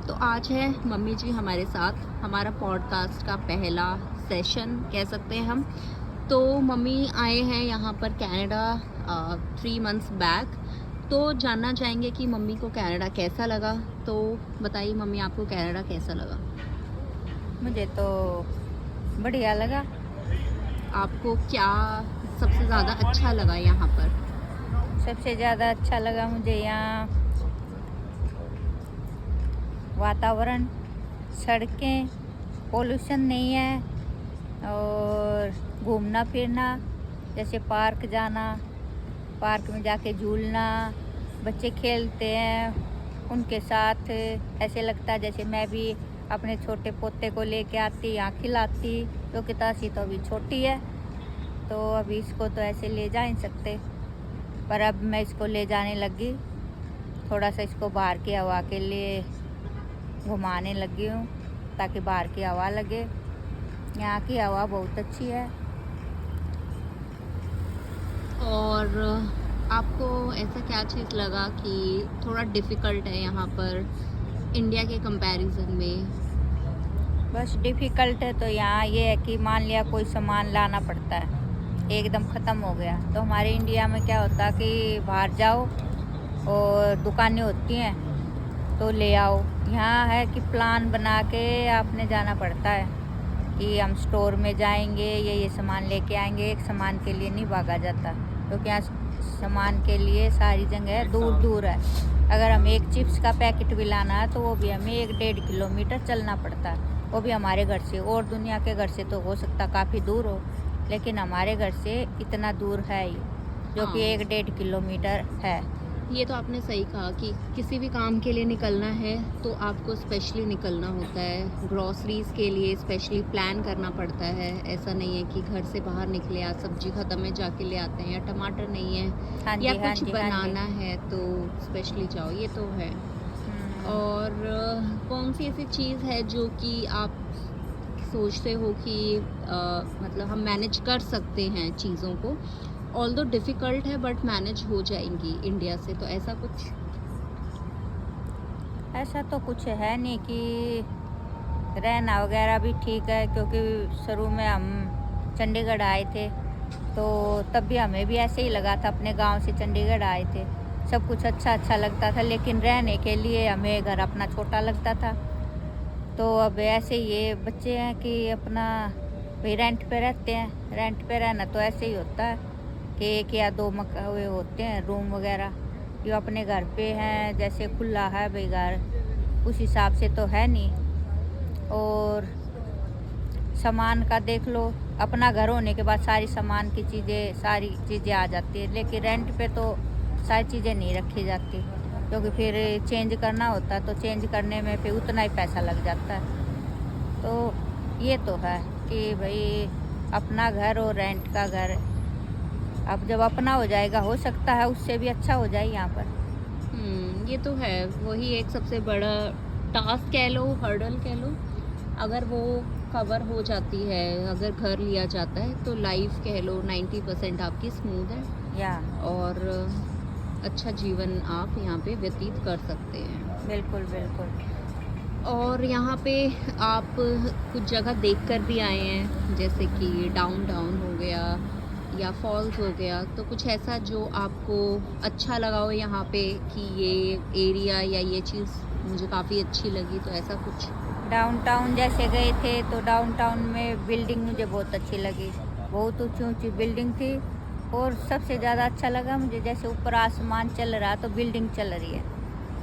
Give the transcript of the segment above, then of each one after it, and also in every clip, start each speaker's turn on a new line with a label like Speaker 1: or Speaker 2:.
Speaker 1: तो आज है मम्मी जी हमारे साथ, हमारा पॉडकास्ट का पहला सेशन कह सकते हैं हम। तो मम्मी आए हैं यहाँ पर कनाडा 3 मंथ्स बैक। तो जानना चाहेंगे कि मम्मी को कनाडा कैसा लगा। तो बताइए मम्मी, आपको कनाडा कैसा लगा?
Speaker 2: मुझे तो बढ़िया लगा।
Speaker 1: आपको क्या सबसे ज़्यादा अच्छा लगा यहाँ पर?
Speaker 2: सबसे ज़्यादा अच्छा लगा मुझे यहाँ वातावरण, सड़कें, पोल्यूशन नहीं है और घूमना फिरना, जैसे पार्क जाना, पार्क में जाके झूलना, बच्चे खेलते हैं उनके साथ। ऐसे लगता है जैसे मैं भी अपने छोटे पोते को लेके आती, यहाँ खिलाती, क्योंकि तासी तो अभी छोटी है तो अभी इसको तो ऐसे ले जा नहीं सकते। पर अब मैं इसको ले जाने लगी, थोड़ा सा इसको बाहर की हवा के लिए घुमाने लगी हूँ ताकि बाहर की हवा लगे। यहाँ की हवा बहुत अच्छी है।
Speaker 1: और आपको ऐसा क्या चीज़ लगा कि थोड़ा डिफ़िकल्ट है यहाँ पर इंडिया के कंपैरिजन में?
Speaker 2: बस डिफ़िकल्ट है तो यहाँ ये है कि मान लिया कोई सामान लाना पड़ता है, एकदम ख़त्म हो गया, तो हमारे इंडिया में क्या होता है कि बाहर जाओ और दुकानें होती हैं तो ले आओ। यहाँ है कि प्लान बना के आपने जाना पड़ता है कि हम स्टोर में जाएंगे, ये सामान लेके आएंगे। एक सामान के लिए नहीं भागा जाता, क्योंकि यहाँ सामान के लिए सारी जगह दूर दूर है। अगर हम एक चिप्स का पैकेट भी लाना है तो वो भी हमें 1-1.5 किलोमीटर चलना पड़ता है, वो भी हमारे घर से। और दुनिया के घर से तो हो सकता काफ़ी दूर हो, लेकिन हमारे घर से इतना दूर है ही, जो कि
Speaker 1: हाँ,
Speaker 2: 1-1.5 किलोमीटर है।
Speaker 1: ये तो आपने सही कहा कि किसी भी काम के लिए निकलना है तो आपको स्पेशली निकलना होता है। ग्रॉसरीज के लिए स्पेशली प्लान करना पड़ता है। ऐसा नहीं है कि घर से बाहर निकले, आज सब्जी ख़त्म है जाके ले आते हैं, या टमाटर नहीं है
Speaker 2: हाँ
Speaker 1: या
Speaker 2: जी, हाँ
Speaker 1: कुछ
Speaker 2: जी, हाँ जी।
Speaker 1: बनाना है तो स्पेशली जाओ, ये तो है। और कौन सी ऐसी चीज़ है जो कि आप सोचते हो कि मतलब हम मैनेज कर सकते हैं चीज़ों को, ऑल्दो डिफ़िकल्ट है बट मैनेज हो जाएंगी इंडिया से, तो ऐसा कुछ?
Speaker 2: ऐसा तो कुछ है नहीं कि रहना वगैरह भी ठीक है, क्योंकि शुरू में हम चंडीगढ़ आए थे तो तब भी हमें भी ऐसे ही लगा था, अपने गांव से चंडीगढ़ आए थे, सब कुछ अच्छा लगता था, लेकिन रहने के लिए हमें घर अपना छोटा लगता था। तो अब ऐसे ये बच्चे हैं कि अपना भाई रेंट पे रहते हैं। रेंट पे रहना तो ऐसे ही होता है कि 1 या 2 मकान होते हैं, रूम वगैरह। जो अपने घर पे हैं, जैसे खुला है भाई घर, उस हिसाब से तो है नहीं। और सामान का देख लो, अपना घर होने के बाद सारी चीज़ें आ जाती है, लेकिन रेंट पे तो सारी चीज़ें नहीं रखी जाती, क्योंकि फिर चेंज करना होता है तो चेंज करने में फिर उतना ही पैसा लग जाता है। तो ये तो है कि भाई अपना घर और रेंट का घर, अब जब अपना हो जाएगा हो सकता है उससे भी अच्छा हो जाए यहाँ पर।
Speaker 1: ये तो है। वही एक सबसे बड़ा टास्क कह लो, हर्डल कह लो। अगर वो कवर हो जाती है, अगर घर लिया जाता है तो लाइफ कह लो 90% आपकी स्मूथ है
Speaker 2: या
Speaker 1: और अच्छा जीवन आप यहाँ पे व्यतीत कर सकते हैं।
Speaker 2: बिल्कुल बिल्कुल।
Speaker 1: और यहाँ पे आप कुछ जगह देख कर भी आए हैं, जैसे कि डाउनटाउन हो गया या फॉल्स हो गया, तो कुछ ऐसा जो आपको अच्छा लगा हो यहाँ पे कि ये एरिया या ये चीज़ मुझे काफ़ी अच्छी लगी, तो ऐसा कुछ?
Speaker 2: डाउनटाउन जैसे गए थे तो डाउनटाउन में बिल्डिंग मुझे बहुत अच्छी लगी, बहुत ऊंची ऊंची बिल्डिंग थी। और सबसे ज़्यादा अच्छा लगा मुझे जैसे ऊपर आसमान चल रहा तो बिल्डिंग चल रही है।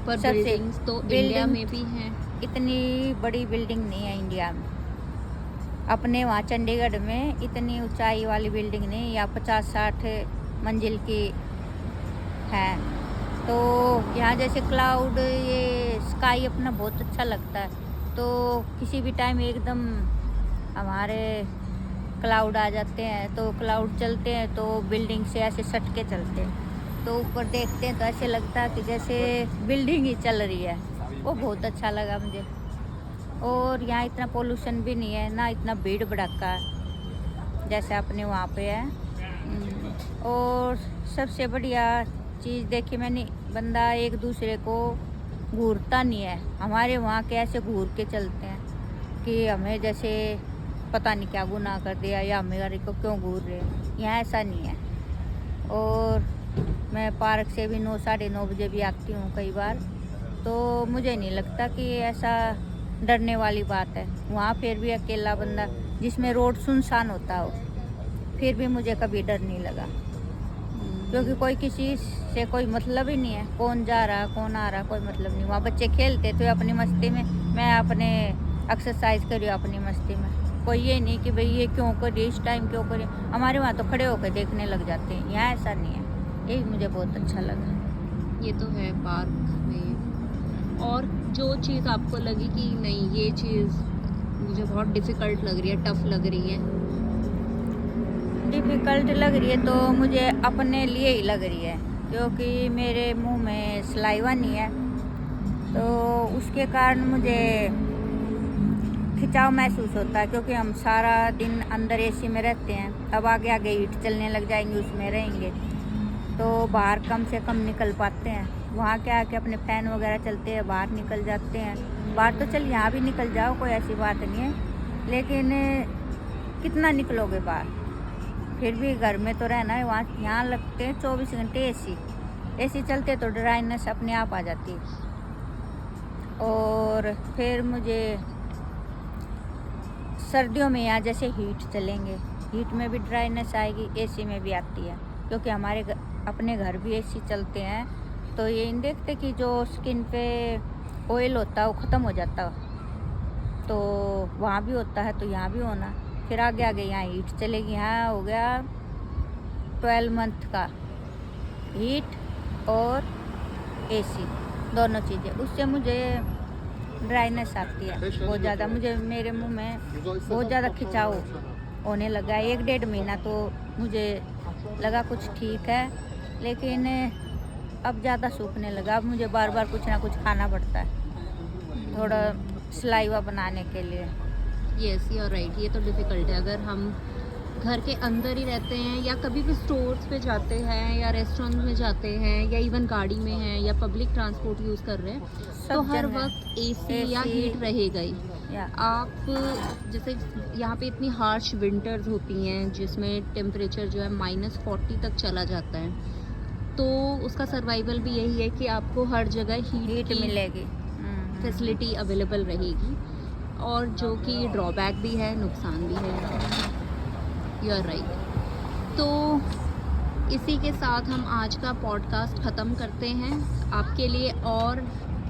Speaker 1: पर
Speaker 2: सबसे
Speaker 1: बिल्डिंग्स तो इंडिया
Speaker 2: बिल्डिंग
Speaker 1: में भी हैं।
Speaker 2: इतनी बड़ी बिल्डिंग नहीं है इंडिया में। अपने वहाँ चंडीगढ़ में इतनी ऊंचाई वाली बिल्डिंग नहीं, या 50-60 मंजिल की है। तो यहाँ जैसे क्लाउड, ये स्काई अपना बहुत अच्छा लगता है। तो किसी भी टाइम एकदम हमारे क्लाउड आ जाते हैं, तो क्लाउड चलते हैं तो बिल्डिंग से ऐसे सट के चलते हैं, तो ऊपर देखते हैं तो ऐसे लगता है कि जैसे बिल्डिंग ही चल रही है। वो बहुत अच्छा लगा मुझे। और यहाँ इतना पोल्यूशन भी नहीं है, ना इतना भीड़ भड़क्का है जैसे अपने वहाँ पे है। और सबसे बढ़िया चीज़ देखी मैंने, बंदा एक दूसरे को घूरता नहीं है। हमारे वहाँ के ऐसे घूर के चलते हैं कि हमें जैसे पता नहीं क्या गुनाह कर दिया या हमारे को क्यों घूर रहे हैं। यहाँ ऐसा नहीं है। और मैं पार्क से भी 9 साढ़े 9 बजे भी आती हूँ कई बार, तो मुझे नहीं लगता कि ऐसा डरने वाली बात है। वहाँ फिर भी अकेला बंदा, जिसमें रोड सुनसान होता हो, फिर भी मुझे कभी डर नहीं लगा, क्योंकि कोई किसी से कोई मतलब ही नहीं है। कौन जा रहा कौन आ रहा कोई मतलब नहीं। वहाँ बच्चे खेलते थे अपनी मस्ती में, मैं अपने एक्सरसाइज करी अपनी मस्ती में। कोई ये नहीं कि भाई ये क्यों करिए, इस टाइम क्यों करिए। हमारे वहाँ तो खड़े होकर देखने लग जाते हैं, यहाँ ऐसा नहीं है। यही मुझे बहुत अच्छा लगा।
Speaker 1: ये तो है पार्क में। और जो चीज़ आपको लगी कि नहीं ये चीज़ मुझे बहुत डिफ़िकल्ट लग रही है, टफ़ लग रही है?
Speaker 2: डिफ़िकल्ट लग रही है तो मुझे अपने लिए ही लग रही है, क्योंकि मेरे मुंह में सलाइवा नहीं है, तो उसके कारण मुझे खिंचाव महसूस होता है। क्योंकि हम सारा दिन अंदर एसी में रहते हैं, अब आगे आगे हीट चलने लग जाएंगे, उसमें रहेंगे तो बाहर कम से कम निकल पाते हैं। वहाँ क्या है कि अपने फ़ैन वगैरह चलते हैं, बाहर निकल जाते हैं। बाहर तो चल यहाँ भी निकल जाओ, कोई ऐसी बात नहीं है, लेकिन कितना निकलोगे बाहर, फिर भी घर में तो रहना है। वहाँ यहाँ लगते हैं 24 घंटे एसी चलते तो ड्राइनेस अपने आप आ जाती है। और फिर मुझे सर्दियों में यहाँ जैसे हीट चलेंगे, हीट में भी ड्राइनेस आएगी, एसी में भी आती है। क्योंकि हमारे अपने घर भी एसी चलते हैं, तो ये नहीं देखते कि जो स्किन पे ऑयल होता है वो ख़त्म हो जाता है, तो वहाँ भी होता है, तो यहाँ भी होना। फिर आगे आगे यहाँ हीट चलेगी। यहाँ हो गया 12 मंथ का हीट और एसी दोनों चीज़ें, उससे मुझे ड्राइनेस आती है बहुत ज़्यादा। मुझे मेरे मुंह में बहुत ज़्यादा खिंचाव होने लगा है। 1-1.5 महीना तो मुझे लगा कुछ ठीक है, लेकिन अब ज़्यादा सूखने लगा। अब मुझे बार बार कुछ ना कुछ खाना पड़ता है थोड़ा सलाइवा बनाने के लिए।
Speaker 1: Yes you are right. ये तो डिफ़िकल्ट है। अगर हम घर के अंदर ही रहते हैं या कभी भी स्टोर्स पे जाते हैं या रेस्टोरेंट में जाते हैं या इवन गाड़ी में हैं या पब्लिक ट्रांसपोर्ट यूज़ कर रहे हैं, तो हर वक्त एसी या हीट रहेगा ही। आप जैसे यहाँ पे इतनी हार्श विंटर्स होती हैं जिसमें टेम्परेचर जो है -40 तक चला जाता है, तो उसका सर्वाइवल भी यही है कि आपको हर जगह हीट
Speaker 2: मिलेगी,
Speaker 1: फैसिलिटी अवेलेबल रहेगी, और जो कि ड्रॉबैक भी है, नुकसान भी है। You are right. तो इसी के साथ हम आज का पॉडकास्ट ख़त्म करते हैं। आपके लिए और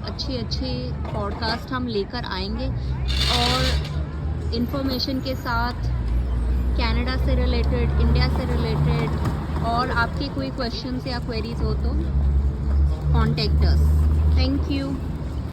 Speaker 1: अच्छे पॉडकास्ट हम लेकर आएंगे, और इन्फॉर्मेशन के साथ कनाडा से रिलेटेड, इंडिया से रिलेटेड, और आपकी कोई क्वेश्चंस या क्वेरीज हो तो कॉन्टेक्ट अस। Thank you.